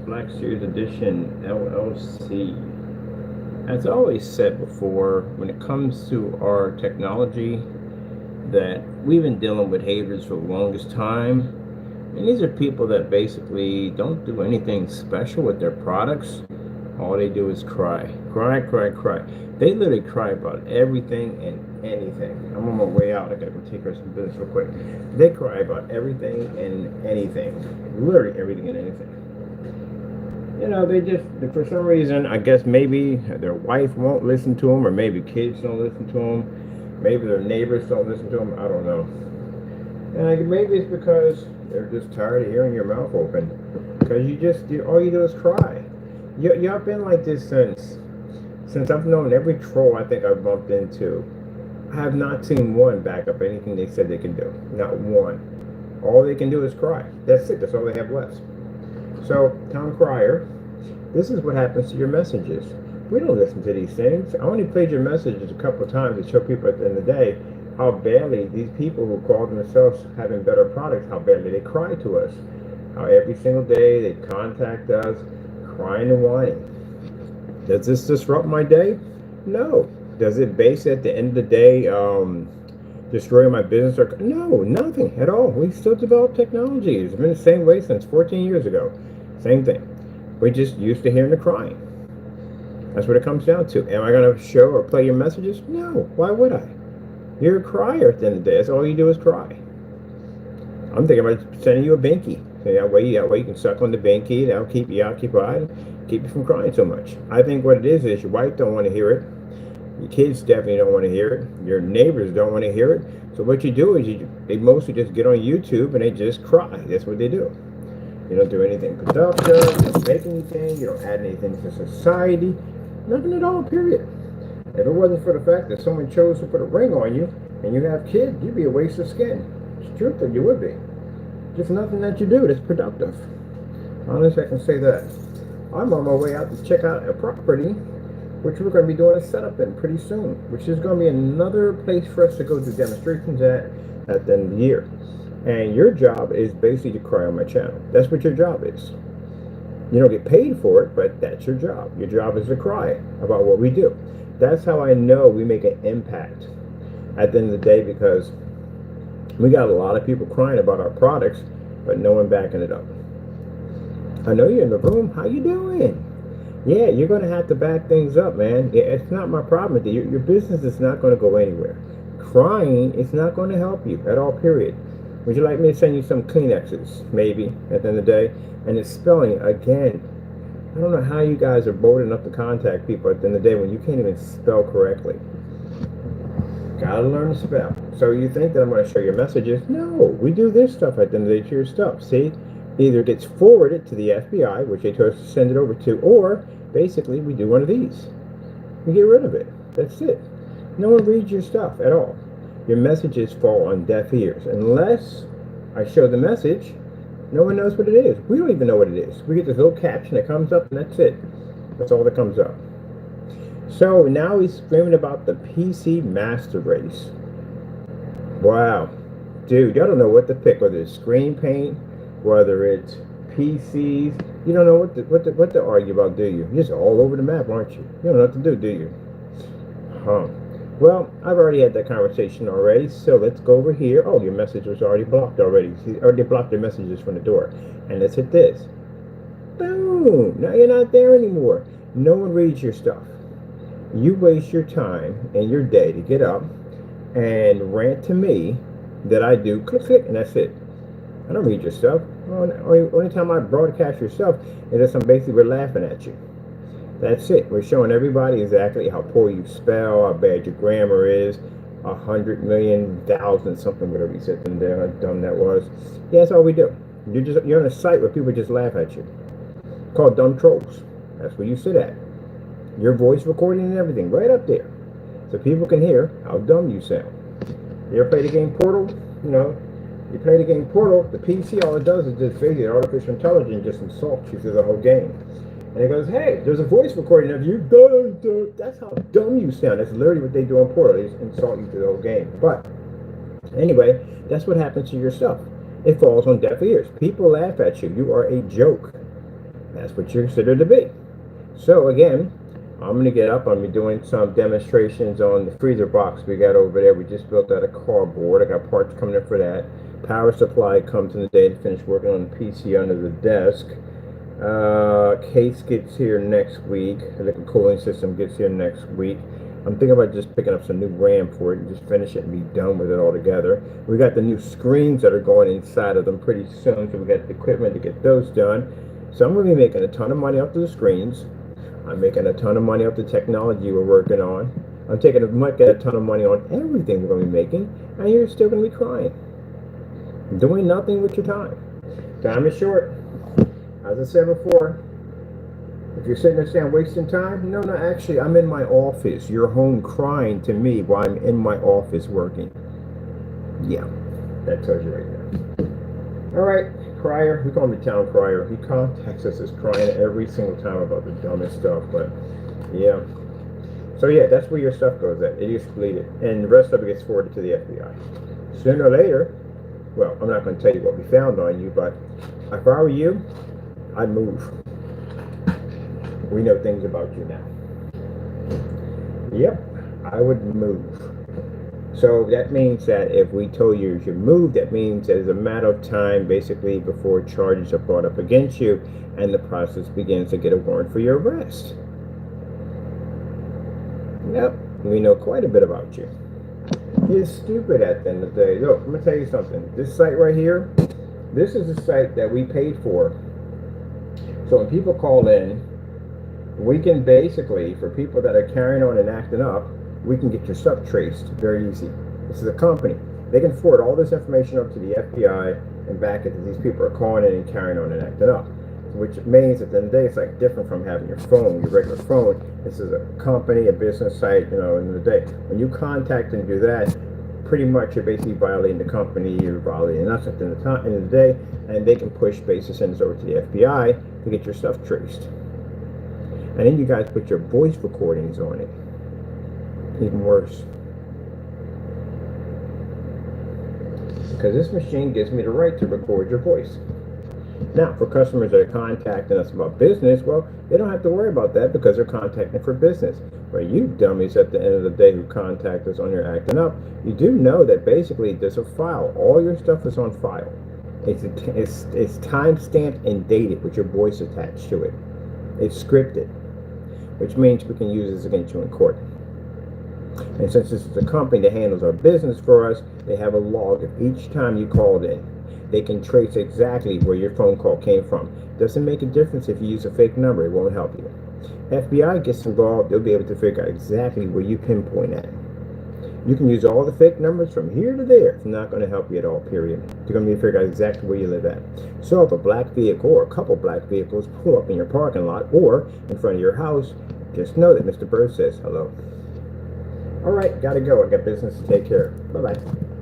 Black Series Edition LLC. As I always said before, when it comes to our technology, that we've been dealing with haters for the longest time. And these are people that basically don't do anything special with their products. All they do is cry. Cry, cry, cry. They literally cry about everything and anything. I'm on my way out. I gotta go take care of some business real quick. They cry about everything and anything. Literally everything and anything. They just, for some reason, I guess maybe their wife won't listen to them, or maybe kids don't listen to them, maybe their neighbors don't listen to them. I don't know. And maybe it's because they're just tired of hearing your mouth open. Because all you do is cry. Y'all been like this since I've known every troll I think I've bumped into. I have not seen one back up anything they said they can do. Not one. All they can do is cry. That's it. That's all they have left. So, Tom Crier, this is what happens to your messages. We don't listen to these things. I only played your messages a couple of times to show people at the end of the day how badly these people who call themselves having better products, how badly they cry to us. How every single day they contact us, crying and whining. Does this disrupt my day? No. Does it base at the end of the day destroy my business? No, nothing at all. We still develop technology. It's been the same way since 14 years ago. Same thing. We're just used to hearing the crying. That's what it comes down to. Am I going to show or play your messages? No. Why would I? You're a crier at the end of the day. That's all you do is cry. I'm thinking about sending you a binky. So that way you can suck on the binky. That'll keep you occupied, keep you from crying so much. I think what it is your wife don't want to hear it. Your kids definitely don't want to hear it. Your neighbors don't want to hear it. So what you do is they mostly just get on YouTube and they just cry. That's what they do. You don't do anything productive. You don't make anything. You don't add anything to society. Nothing at all, period. If it wasn't for the fact that someone chose to put a ring on you and you have kids, you'd be a waste of skin. It's true that you would be. Just nothing that you do that's productive. Honestly, I can say that. I'm on my way out to check out a property, which we're going to be doing a setup in pretty soon, which is going to be another place for us to go do demonstrations at the end of the year. And your job is basically to cry on my channel. That's what your job is. You don't get paid for it, but that's your job. Your job is to cry about what we do. That's how I know we make an impact at the end of the day, because we got a lot of people crying about our products, but no one backing it up. I know you're in the room. How you doing? Yeah, you're going to have to back things up, man. It's not my problem. Your business is not going to go anywhere. Crying is not going to help you at all, period. Would you like me to send you some Kleenexes, maybe, at the end of the day? And it's spelling, again, I don't know how you guys are bold enough to contact people at the end of the day when you can't even spell correctly. Gotta learn to spell. So you think that I'm going to show your messages? No, we do this stuff at the end of the day to your stuff. See? Either it gets forwarded to the FBI, which they told us to send it over to, or basically we do one of these. We get rid of it. That's it. No one reads your stuff at all. Your messages fall on deaf ears. Unless I show the message, no one knows what it is. We don't even know what it is. We get this little caption that comes up, and that's it. That's all that comes up. So now he's screaming about the PC Master Race. Wow. Dude, y'all don't know what to pick, whether it's screen paint, whether it's PCs. You don't know what to argue about, do you? You're just all over the map, aren't you? You don't know what to do you? Huh. Well, I've already had that conversation already, so let's go over here. Oh, your message was already blocked already. See, already blocked your messages from the door. And let's hit this. Boom! Now you're not there anymore. No one reads your stuff. You waste your time and your day to get up and rant to me that I do click, click, and that's it. I don't read your stuff. Only time I broadcast your stuff is that basically we're laughing at you. That's it. We're showing everybody exactly how poor you spell, how bad your grammar is, 100 million, 1,000, something, whatever you said in there, how dumb that was. Yeah, that's all we do. You're on a site where people just laugh at you. Called Dumb Trolls. That's where you sit at. Your voice recording and everything, right up there. So people can hear how dumb you sound. You ever play the game Portal? You play the game Portal, the PC, all it does is just basically artificial intelligence just insults you through the whole game. And it goes, hey, there's a voice recording of you. That's how dumb you sound. That's literally what they do on Portal. They just insult you through the whole game. But anyway, that's what happens to your stuff. It falls on deaf ears. People laugh at you. You are a joke. That's what you consider to be. So again, I'm going to get up. I'm going to be doing some demonstrations on the freezer box we got over there. We just built out of cardboard. I got parts coming in for that. Power supply comes in the day to finish working on the PC under the desk. Case gets here next week. The liquid cooling system gets here next week. I'm thinking about just picking up some new RAM for it and just finish it and be done with it altogether. We got the new screens that are going inside of them pretty soon, so we got the equipment to get those done. So I'm going to be making a ton of money off the screens. I'm making a ton of money off the technology we're working on. I'm taking a ton of money on everything we're going to be making, and you're still going to be crying. Doing nothing with your time. Time is short. As I said before, if you're sitting there saying wasting time, no, actually, I'm in my office. You're home crying to me while I'm in my office working. Yeah, that tells you right there. All right, Crier, we call him the town crier. He contacts us as crying every single time about the dumbest stuff, but yeah. So yeah, that's where your stuff goes at. It gets deleted, and the rest of it gets forwarded to the FBI. Sooner or later, well, I'm not going to tell you what we found on you, but if I were you, I'd move. We know things about you now. Yep, I would move. So that means that if we told you you move, that means that it's a matter of time basically before charges are brought up against you and the process begins to get a warrant for your arrest. Yep, we know quite a bit about you. You're stupid at the end of the day. Look, I'm going to tell you something. This site right here, this is a site that we paid for. So when people call in, we can basically, for people that are carrying on and acting up, we can get your stuff traced very easy. This is a company. They can forward all this information up to the FBI and back it to these people are calling in and carrying on and acting up. Which means at the end of the day, it's like different from having your phone, your regular phone. This is a company, a business site, at the end of the day. When you contact and do that, pretty much you're basically violating the company, you're violating us at the end of the day, and they can push basis send this over to the FBI to get your stuff traced. And then you guys put your voice recordings on it. Even worse. Because this machine gives me the right to record your voice. Now, for customers that are contacting us about business, well, they don't have to worry about that because they're contacting for business. But you dummies at the end of the day who contact us on your acting up, you do know that basically there's a file. All your stuff is on file. It's time-stamped and dated with your voice attached to it. It's scripted, which means we can use this against you in court. And since this is a company that handles our business for us, they have a log of each time you called in. They can trace exactly where your phone call came from. Doesn't make a difference if you use a fake number, it won't help you. FBI gets involved, they'll be able to figure out exactly where you pinpoint at. You can use all the fake numbers from here to there. It's not going to help you at all, period. They're going to be figure out exactly where you live at. So if a black vehicle or a couple black vehicles pull up in your parking lot or in front of your house, just know that Mr. Bird says hello. All right, gotta go. I got business to take care of. Bye-bye.